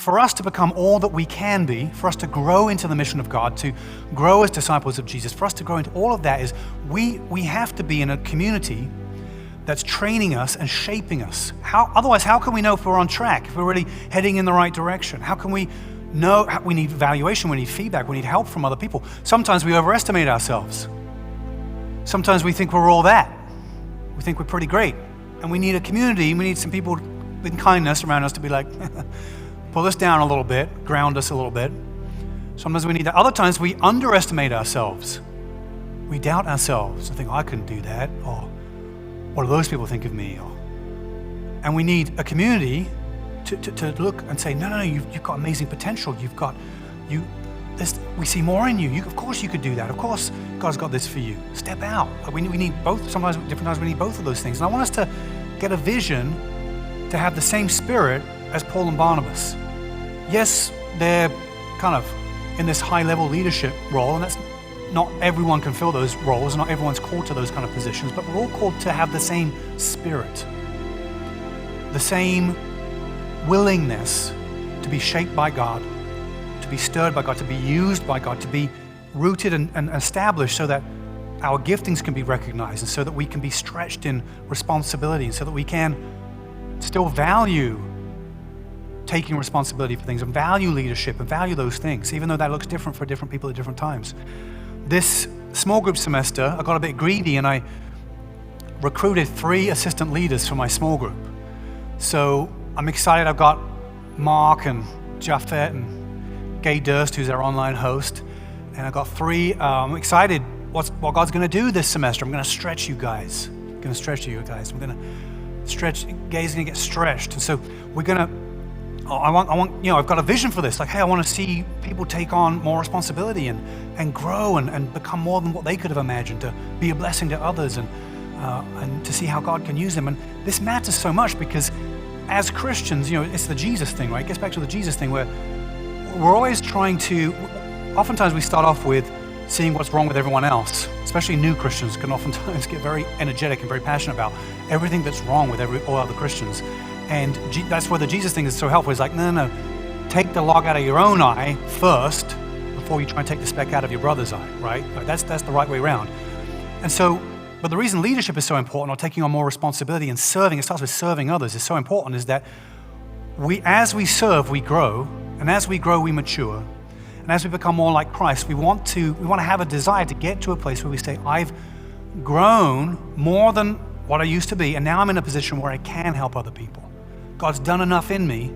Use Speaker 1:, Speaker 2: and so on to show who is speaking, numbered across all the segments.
Speaker 1: for us to become all that we can be, for us to grow into the mission of God, to grow as disciples of Jesus, for us to grow into all of that is we have to be in a community that's training us and shaping us. Otherwise, how can we know if we're on track, if we're really heading in the right direction? How can we know? We need evaluation, we need feedback, we need help from other people. Sometimes we overestimate ourselves. Sometimes we think we're all that. We think we're pretty great. And we need a community, we need some people with kindness around us to be like, pull us down a little bit, ground us a little bit. Sometimes we need that. Other times we underestimate ourselves. We doubt ourselves and think, I couldn't do that, or what do those people think of me? And we need a community to look and say, no, you've got amazing potential. We see more in you. Of course you could do that. Of course God's got this for you. Step out. We need both. Sometimes, different times we need both of those things. And I want us to get a vision to have the same spirit as Paul and Barnabas. Yes, they're kind of in this high-level leadership role, and that's not everyone can fill those roles, not everyone's called to those kind of positions, but we're all called to have the same spirit, the same willingness to be shaped by God, to be stirred by God, to be used by God, to be rooted and established so that our giftings can be recognized and so that we can be stretched in responsibility and so that we can still value taking responsibility for things and value leadership and value those things, even though that looks different for different people at different times. This small group semester, I got a bit greedy and I recruited 3 assistant leaders for my small group. So I'm excited. I've got Mark and Japheth and 𝗀𝗲𝗆, who's our online host. And I've got 3. I'm excited what God's going to do this semester. I'm going to stretch you guys. I'm going to stretch you guys. I'm going to stretch. Gay's going to get stretched. And so we're going to, I've got a vision for this. Like, hey, I want to see people take on more responsibility and grow and become more than what they could have imagined, to be a blessing to others and to see how God can use them. And this matters so much because as Christians, it's the Jesus thing, right? It gets back to the Jesus thing where we're always oftentimes we start off with seeing what's wrong with everyone else. Especially new Christians can oftentimes get very energetic and very passionate about everything that's wrong with all other Christians. And that's where the Jesus thing is so helpful. It's like, no, take the log out of your own eye first before you try and take the speck out of your brother's eye, right? Like that's the right way around. And so, but the reason leadership is so important, or taking on more responsibility and serving, it starts with serving others, is so important, is that as we serve, we grow, and as we grow, we mature. And as we become more like Christ, we want to have a desire to get to a place where we say, I've grown more than what I used to be, and now I'm in a position where I can help other people. God's done enough in me.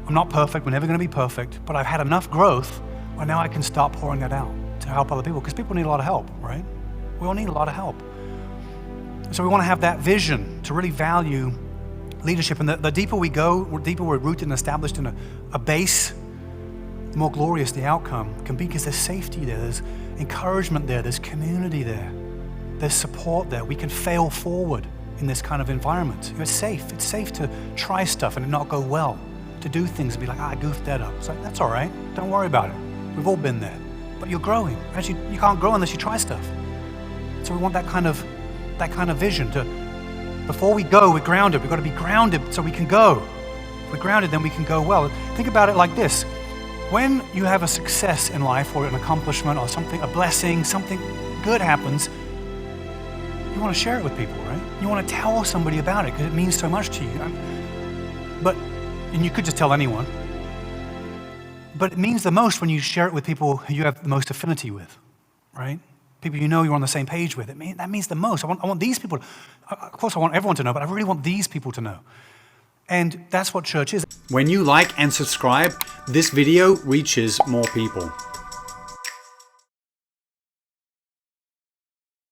Speaker 1: I'm not perfect, we're never going to be perfect, but I've had enough growth where now I can start pouring that out to help other people, because people need a lot of help, right? We all need a lot of help. So we want to have that vision to really value leadership. And the deeper we go, the deeper we're rooted and established in a base, the more glorious the outcome can be, because there's safety there, there's encouragement there, there's community there, there's support there. We can fail forward in this kind of environment. It's safe to try stuff and it not go well, to do things and be like, I goofed that up. It's like, that's all right, don't worry about it. We've all been there, but you're growing. Actually, you can't grow unless you try stuff. So we want that kind of vision before we go, we're grounded. We've got to be grounded so we can go. If we're grounded, then we can go well. Think about it like this. When you have a success in life or an accomplishment or something, a blessing, something good happens, you want to share it with people, right? You want to tell somebody about it because it means so much to you. And you could just tell anyone. But it means the most when you share it with people who you have the most affinity with, right? People you know you're on the same page with. That means the most. I want these people, of course I want everyone to know, but I really want these people to know. And that's what church is.
Speaker 2: When you like and subscribe, this video reaches more people.